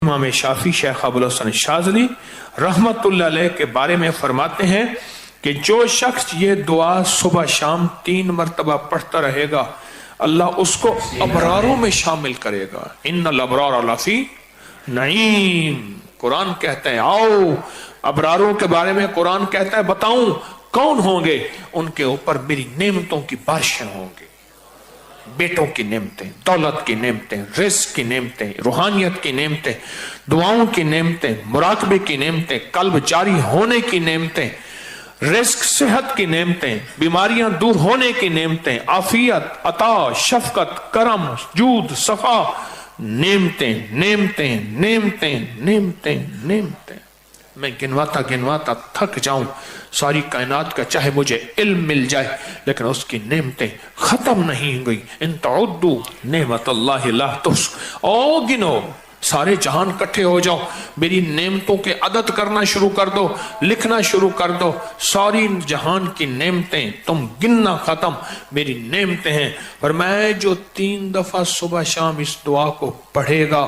امام شافعی شیخ ابوالحسن شاذلی رحمتullah علیہ کے بارے میں فرماتے ہیں کہ جو شخص یہ دعا صبح شام 3 مرتبہ پڑھتا رہے گا اللہ اس کو ابراروں میں شامل کرے گا. ان الابرار لفی نعیم. قرآن کہتا ہے آؤ ابراروں کے بارے میں قرآن کہتا ہے بتاؤں کون ہوں گے. ان کے اوپر میری نعمتوں کی بارشیں ہوں گی. بیٹوں کی نعمتیں، دولت کی نعمتیں، رزق کی نعمتیں، روحانیت کی نعمتیں، دعاؤں کی نعمتیں، مراقبے کی نعمتیں، قلب جاری ہونے کی نعمتیں، رزق صحت کی نعمتیں، بیماریاں دور ہونے کی نعمتیں، عافیت، عطا، شفقت، کرم، جود، صفا، نعمتیں نعمتیں نعمتیں نعمتیں نعمتیں. میں گنواتا تھک جاؤں ساری کائنات کا، چاہے مجھے علم مل جائے لیکن اس کی نعمتیں ختم نہیں ہوئی. ان تعدوا نعمت اللہ لا تحصوها. او گنو، سارے جہان کٹھے ہو جاؤ، میری نعمتوں کے عدد کرنا شروع کر دو، لکھنا شروع کر دو. ساری جہان کی نعمتیں تم گننا ختم، میری نعمتیں ہیں. اور میں جو 3 دفعہ صبح شام اس دعا کو پڑھے گا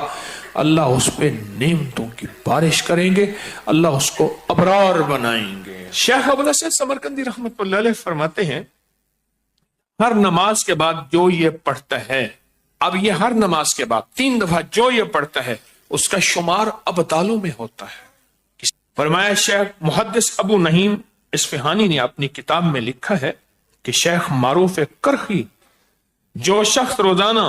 اللہ اس پہ نعمتوں کی بارش کریں گے، اللہ اس کو ابرار بنائیں گے. شیخ ابوالحسن سمرقندی رحمتullah علیہ فرماتے ہیں ہر نماز کے بعد جو یہ پڑھتا ہے، اب یہ ہر نماز کے بعد 3 دفعہ جو یہ پڑھتا ہے اس کا شمار ابدالوں میں ہوتا ہے. فرمایا شیخ محدث ابو نعیم اصفہانی نے اپنی کتاب میں لکھا ہے کہ شیخ معروف کرخی جو شخص روزانہ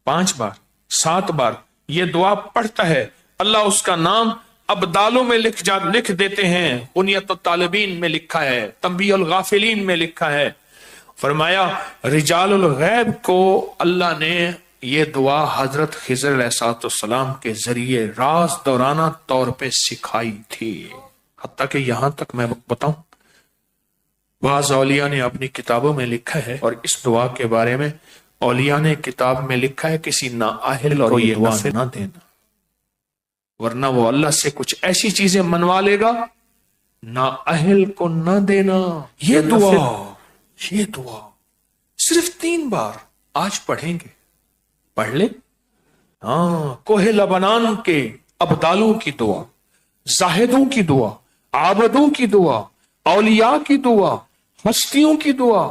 5 بار 7 بار یہ دعا پڑھتا ہے اللہ اس کا نام ابدالوں میں لکھ دیتے ہیں. بنیت الطالبین میں لکھا ہے، تنبیہ الغافلین میں لکھا ہے. فرمایا رجال الغیب کو اللہ نے یہ دعا حضرت خضر علیہ السلام کے ذریعے راز دورانہ طور پہ سکھائی تھی. حتیٰ کہ یہاں تک میں بتاؤں بعض اولیاء نے اپنی کتابوں میں لکھا ہے، اور اس دعا کے بارے میں اولیاء نے کتاب میں لکھا ہے کسی نااہل کو یہ دعا نہ دینا، ورنہ وہ اللہ سے کچھ ایسی چیزیں منوا لے گا. نااہل کو نہ دینا. یہ دعا صرف 3 بار آج پڑھیں گے، پڑھ لیں. کوہ لبنان کے ابدالوں کی دعا، زاہدوں کی دعا، عابدوں کی دعا، اولیاء کی دعا، ہستیوں کی دعا.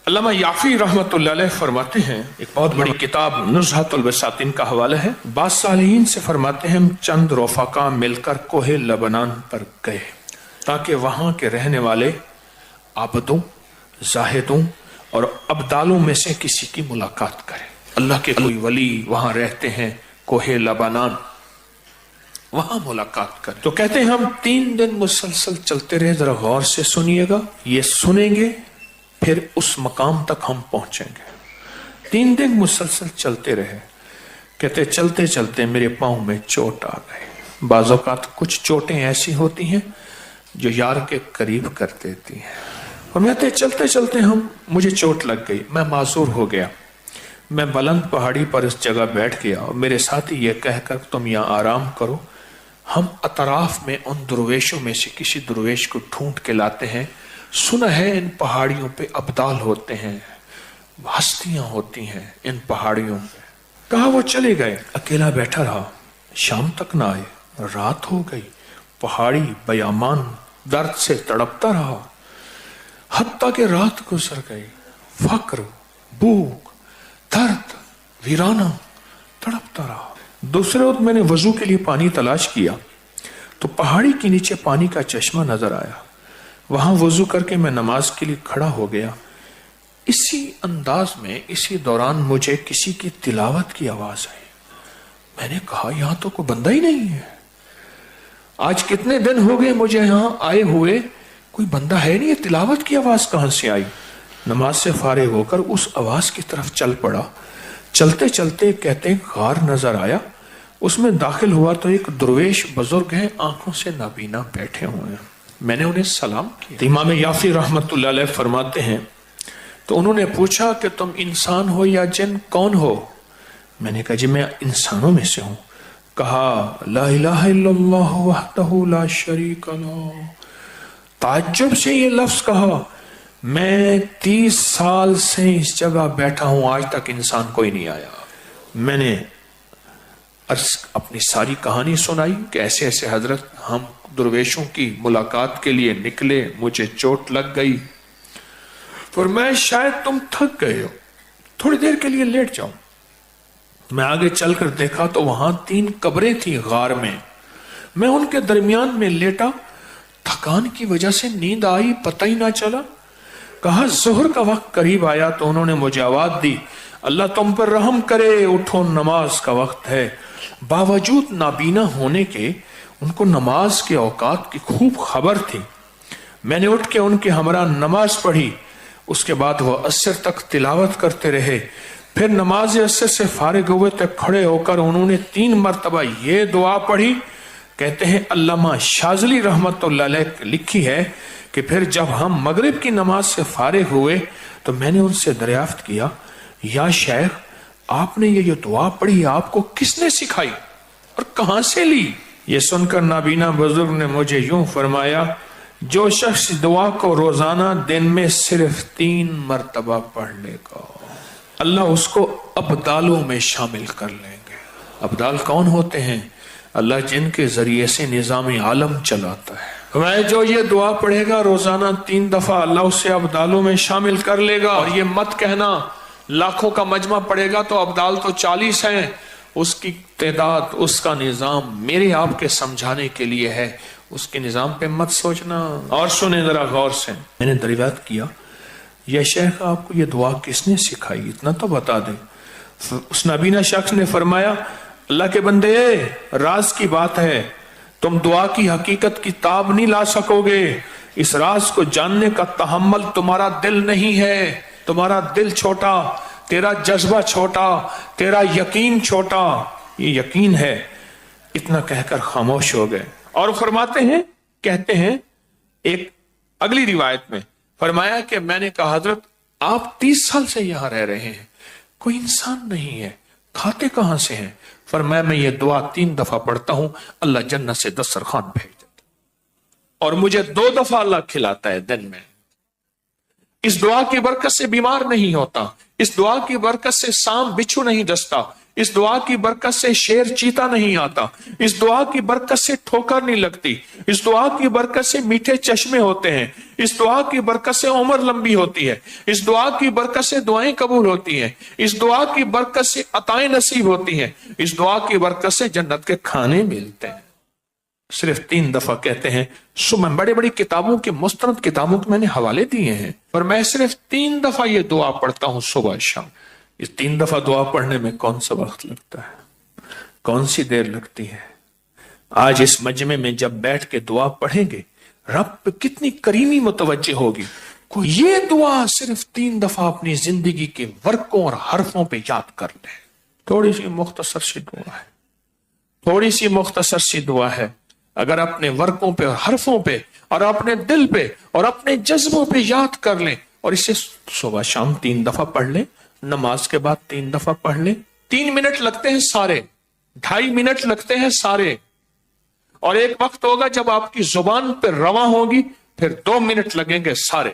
علامہ یافی رحمتullah علیہ فرماتے ہیں، ایک بہت بڑی کتاب نزہۃ البساطین کا حوالہ ہے، بعض صالحین سے فرماتے ہیں ہم چند رفقا مل کر کوہ لبنان پر گئے تاکہ وہاں کے رہنے والے عابدوں، زاہدوں اور ابدالوں میں سے کسی کی ملاقات کریں. اللہ کے کوئی ولی وہاں رہتے ہیں کوہ لبنان، وہاں ملاقات کریں. تو کہتے ہیں ہم 3 دن مسلسل چلتے رہے. ذرا غور سے سنیے گا، یہ سنیں گے پھر اس مقام تک ہم پہنچیں گے. 3 دن مسلسل چلتے رہے. کہتے چلتے چلتے میرے پاؤں میں چوٹ آ گئی. بعض اوقات کچھ چوٹیں ایسی ہوتی ہیں جو یار کے قریب کر دیتی ہیں. اور میں چلتے چلتے مجھے چوٹ لگ گئی، میں معذور ہو گیا. میں بلند پہاڑی پر اس جگہ بیٹھ گیا اور میرے ساتھی یہ کہہ کر تم یہاں آرام کرو، ہم اطراف میں ان درویشوں میں سے کسی درویش کو ڈھونڈ کے لاتے ہیں. سنا ہے ان پہاڑیوں پہ ابدال ہوتے ہیں، ہستیاں ہوتی ہیں ان پہاڑیوں پہ. کہا وہ چلے گئے. اکیلا بیٹھا رہا، شام تک نہ آئے. رات ہو گئی، پہاڑی بیامان درد سے تڑپتا رہا حتیٰ کہ رات گزر گئی. فقر، بھوک، درد، ویرانہ تڑپتا رہا. دوسرے وقت میں نے وضو کے لیے پانی تلاش کیا تو پہاڑی کے نیچے پانی کا چشمہ نظر آیا. وہاں وضو کر کے میں نماز کے لیے کھڑا ہو گیا. اسی انداز میں اسی دوران مجھے کسی کی تلاوت کی آواز آئی. میں نے کہا یہاں تو کوئی بندہ ہی نہیں ہے، آج کتنے دن ہو گئے مجھے یہاں آئے ہوئے، کوئی بندہ ہے نہیں، تلاوت کی آواز کہاں سے آئی؟ نماز سے فارغ ہو کر اس آواز کی طرف چل پڑا. چلتے چلتے کہتے غار نظر آیا. اس میں داخل ہوا تو ایک درویش بزرگ ہیں، آنکھوں سے نابینا بیٹھے ہوئے ہیں. میں نے انہیں سلام کیا. امام یافی رحمتullah علیہ فرماتے ہیں تو انہوں نے پوچھا کہ تم انسان ہو یا جن، کون ہو؟ میں نے کہا جی میں انسانوں میں سے ہوں. کہا لا الہ الا اللہ وحدہ لا شریک لہ. تعجب سے یہ لفظ کہا. میں 30 سال سے اس جگہ بیٹھا ہوں، آج تک انسان کوئی نہیں آیا. میں نے اپنی ساری کہانی سنائی کہ ایسے ایسے حضرت ہم درویشوں کی ملاقات کے لیے نکلے، مجھے چوٹ لگ گئی، فرمایا شاید تم تھک گئے ہو، تھوڑی دیر کے لیے لیٹ جاؤ۔ میں آگے چل کر دیکھا تو وہاں 3 قبریں تھیں غار میں ان کے درمیان میں لیٹا، تھکان کی وجہ سے نیند آئی، پتہ ہی نہ چلا۔ کہا ظہر کا وقت قریب آیا تو انہوں نے مجھے آواز دی، اللہ تم پر رحم کرے، اٹھو نماز کا وقت ہے۔ باوجود نابینا ہونے کے ان کو نماز کے اوقات کی خوب خبر تھی۔ میں نے اٹھ کے ان کے ہمراہ نماز پڑھی، اس کے بعد وہ عصر تک تلاوت کرتے رہے۔ پھر نماز عصر سے فارغ ہوئے تو کھڑے ہو کر انہوں نے 3 مرتبہ یہ دعا پڑھی۔ کہتے ہیں علامہ شاذلی رحمت اللہ علیہ لکھی ہے کہ پھر جب ہم مغرب کی نماز سے فارغ ہوئے تو میں نے ان سے دریافت کیا، یا شیخ آپ نے یہ دعا پڑھی آپ کو کس نے سکھائی اور کہاں سے لی؟ یہ سن کر نابینا بزرگ نے مجھے یوں فرمایا، جو شخص دعا کو روزانہ دن میں صرف 3 مرتبہ پڑھ لے گا اللہ اس کو ابدالوں میں شامل کر لیں گے۔ ابدال کون ہوتے ہیں؟ اللہ جن کے ذریعے سے نظام عالم چلاتا ہے۔ میں جو یہ دعا پڑھے گا روزانہ 3 دفعہ اللہ اسے ابدالوں میں شامل کر لے گا۔ اور یہ مت کہنا لاکھوں کا مجمع پڑے گا تو ابدال تو 40 ہیں، اس کی تعداد، اس کا نظام میرے آپ کے سمجھانے کے لیے ہے، اس کے نظام پہ مت سوچنا۔ اور سنیں ذرا غور سے، میں نے دریافت کیا، یہ شیخ آپ کو یہ دعا کس نے سکھائی، اتنا تو بتا دیں۔ اس نابینا شخص نے فرمایا، اللہ کے بندے راز کی بات ہے، تم دعا کی حقیقت کی تاب نہیں لا سکو گے، اس راز کو جاننے کا تحمل تمہارا دل نہیں ہے، تمہارا دل چھوٹا، تیرا جذبہ چھوٹا، تیرا یقین چھوٹا، یہ یقین ہے۔ اتنا کہہ کر خاموش ہو گئے اور فرماتے ہیں، کہتے ہیں ایک اگلی روایت میں فرمایا کہ میں نے کہا حضرت آپ 30 سال سے یہاں رہ رہے ہیں، کوئی انسان نہیں ہے، کھاتے کہاں سے ہیں؟ فرمایا میں یہ دعا 3 دفعہ پڑھتا ہوں، اللہ جنت سے دسترخوان بھیج دیتا اور مجھے 2 دفعہ اللہ کھلاتا ہے دن میں۔ اس دعا کی برکت سے بیمار نہیں ہوتا، اس دعا کی برکت سے سانپ بچھو نہیں ڈستا، اس دعا کی برکت سے شیر چیتا نہیں آتا، اس دعا کی برکت سے ٹھوکر نہیں لگتی، اس دعا کی برکت سے میٹھے چشمے ہوتے ہیں، اس دعا کی برکت سے عمر لمبی ہوتی ہے، اس دعا کی برکت سے دعائیں قبول ہوتی ہیں، اس دعا کی برکت سے عطائیں نصیب ہوتی ہیں، اس دعا کی برکت سے جنت کے کھانے ملتے ہیں۔ صرف 3 دفعہ کہتے ہیں، میں بڑی بڑی کتابوں کے مستند کتابوں کے میں نے حوالے دیے ہیں، پر میں صرف 3 دفعہ یہ دعا پڑھتا ہوں صبح شام۔ اس 3 دفعہ دعا پڑھنے میں کون سا وقت لگتا ہے، کون سی دیر لگتی ہے؟ آج اس مجمع میں جب بیٹھ کے دعا پڑھیں گے رب پہ کتنی کریمی متوجہ ہوگی۔ کوئی یہ دعا صرف 3 دفعہ اپنی زندگی کے ورقوں اور حرفوں پہ یاد کر لے۔ تھوڑی سی مختصر سی دعا ہے، تھوڑی سی مختصر سی دعا ہے، اگر اپنے ورقوں پہ اور حرفوں پہ اور اپنے دل پہ اور اپنے جذبوں پہ یاد کر لیں اور اسے صبح شام 3 دفعہ پڑھ لیں، نماز کے بعد 3 دفعہ پڑھ لیں۔ 3 منٹ لگتے ہیں سارے، 2.5 منٹ لگتے ہیں سارے، اور ایک وقت ہوگا جب آپ کی زبان پہ رواں ہوگی، پھر 2 منٹ لگیں گے سارے۔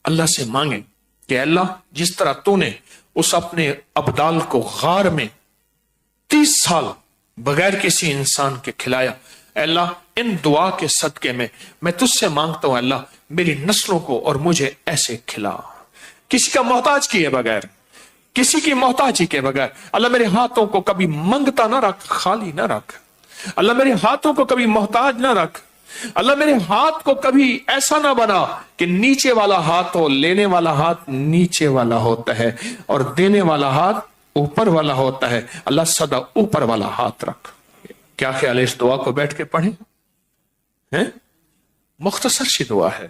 اللہ سے مانگیں کہ اللہ جس طرح تو نے اس اپنے ابدال کو غار میں 30 سال بغیر کسی انسان کے کھلایا، اے اللہ ان دعا کے صدقے میں تجھ سے مانگتا ہوں اللہ میری نسلوں کو اور مجھے ایسے کھلا، کسی کا محتاج کیے بغیر، کسی کی محتاجی کے بغیر۔ اللہ میرے ہاتھوں کو کبھی منگتا نہ رکھ، خالی نہ رکھ، اللہ میرے ہاتھوں کو کبھی محتاج نہ رکھ، اللہ میرے ہاتھ کو کبھی ایسا نہ بنا کہ نیچے والا ہاتھ ہو، لینے والا ہاتھ نیچے والا ہوتا ہے اور دینے والا ہاتھ اوپر والا ہوتا ہے، اللہ سدا اوپر والا ہاتھ رکھ۔ کیا خیال ہے اس دعا کو بیٹھ کے پڑھیں؟ مختصر سی دعا ہے،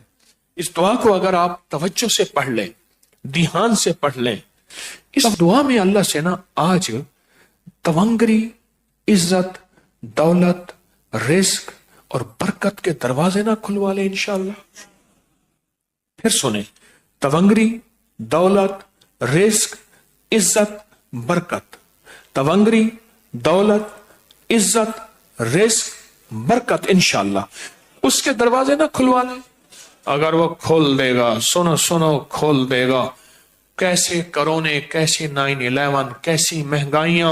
اس دعا کو اگر آپ توجہ سے پڑھ لیں، دھیان سے پڑھ لیں، اس دعا میں اللہ سے نا آج تونگری، عزت، دولت، رزق اور برکت کے دروازے نہ کھلوا لیں انشاءاللہ۔ پھر سنیں، تونگری، دولت، رزق، عزت، برکت، تونگری، دولت، عزت، رزق، برکت، انشاءاللہ اس کے دروازے نہ کھلوا لیں۔ اگر وہ کھول دے گا، سنو کھول دے گا، کیسے کرونے، کیسے 9/11، کیسی مہنگائیاں،